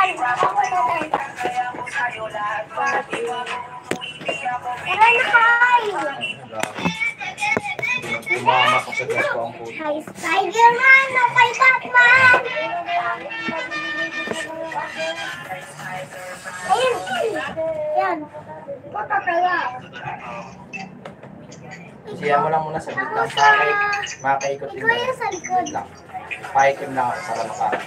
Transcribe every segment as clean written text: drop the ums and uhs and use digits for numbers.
Tara na, Kai! Tumamak ko sa gas ko ang puto. Hi, Spider-Man! No, kay Batman! Ayun! Yan! Patataya! Siya mo lang muna sa bitang. Makaikot din Ikaw yung sa likod. Paikim lang ako para makaran.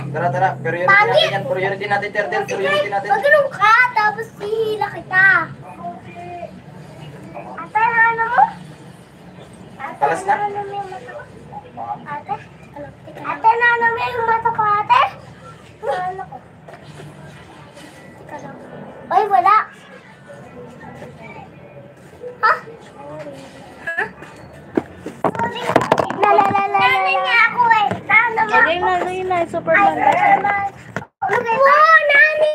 Tara, priority natin yan. Priority natin, Turtle. Priority natin. Magulong ka, tapos hihila kita. Ate, ano mo? Kalas na? Ano mo yung mata ko? Ate? Ate, ano mo yung mata ko, ate? Ano ko? Teka lang. Oy, wala. Ha? Ha? Sorry. Nani niya ako eh. Sana mo. Lagay na, Superman. Wow, Nani!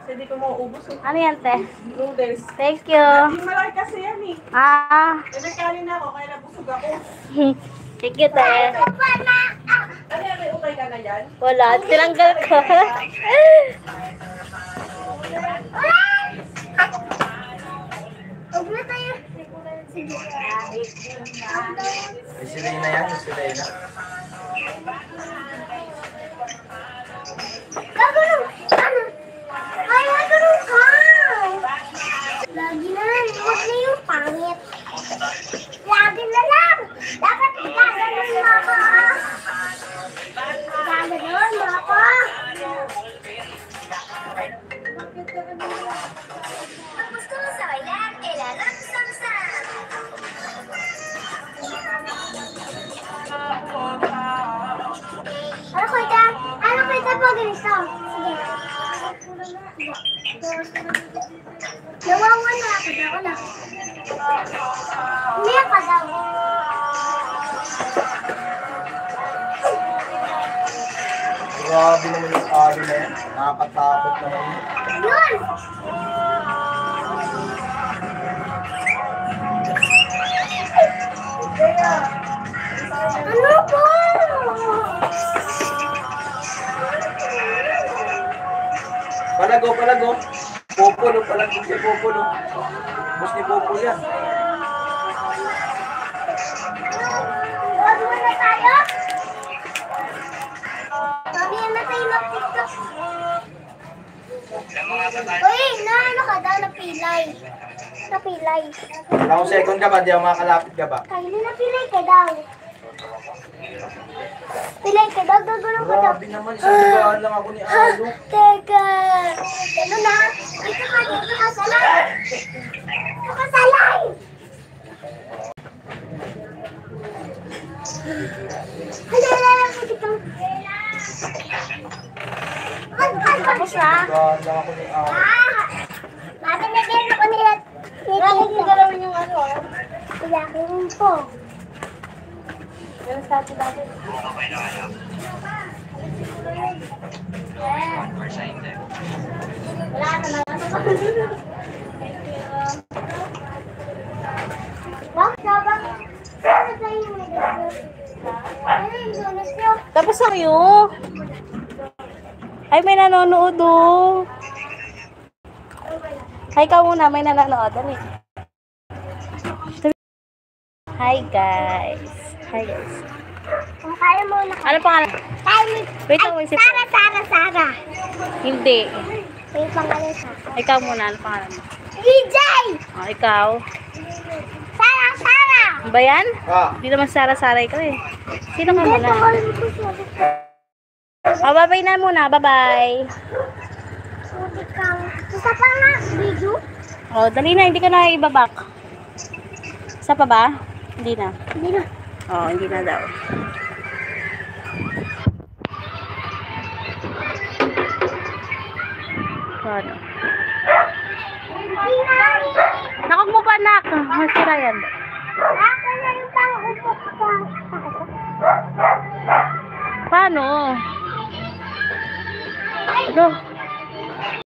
Hindi ko mauubos. Ano yan, te? Noodles. Thank you. Hindi malaki kasi yan eh. Nagkakalin na ako, kaya nabusog ako. Thank you, te. Ano yan, may ukay ka na yan? Wala, tinanggal ko. Huwag na tayo. Sige. Si Reyna yan, si Reyna. Gagulong! Ano? Ay, gagulong ka! Lagi na lang. Huwag na yung pangit. Lagi na lang. Dapat gaganon mo ako. Gaganon mo ako. Gusto mo sa kailan? Ilalang samsam. Ano kita pag ganito? Sige. Nawawala ako na. Umiyak ka daw. Grabe naman yung ari na yan. Nakakatakot naman. Yun! Ano po? Palago. Popolo, palago si Popolo. Bus ni Popolo yan. Huwag mo na tayo? Sabi na tayo ng TikTok. Uy, ano ka daw? Napilay. Ako second ka ba? Di ako makakalapit ka ba? Kaili napilay ka daw. Pilay ka daw, gagulong ka daw. Grabe naman, isang ligaan lang ako ni Alo. Teka. Ano na? Dito ka sa live. Dito ka sa live. Hala, pwede kang... Tapos na. Ligaan lang ako ni Alo. Mami, nagyan ako nila. Bakit yung galawin yung ano? Ilaking po. Ganun sa atin natin. Wala naman. Wag, sabang. Ano tayo yung may dagdag? Ano yung bonus nyo? Tapos na kayo. Ay, may nanonood oh. Hi ka muna, may nanonood. Dali. Hi guys. Kung kaya mo na. Ano pangalan? Wait lang, isip ko. Sara. Hindi. May pangalan sa. Ikaw muna, ano pangalan mo? DJ! Oh, ikaw. Sara! Ba yan? Ah, Hindi naman Sara-Sara ikaw eh. Sino ka Hindi, muna? pangalan ko siya. Oh, bye-bye na muna. Bye-bye. Puti kang. Isa pa nga, video. Oh, dali na. Hindi ka na ibabak. Isa pa ba? Hindi na. Hindi na. Oh, hindi na daw. Ano? Hindi na. Nakog mo pa, nak. Masira yan. Ako na yung pang-upok ko. Paano? Ano?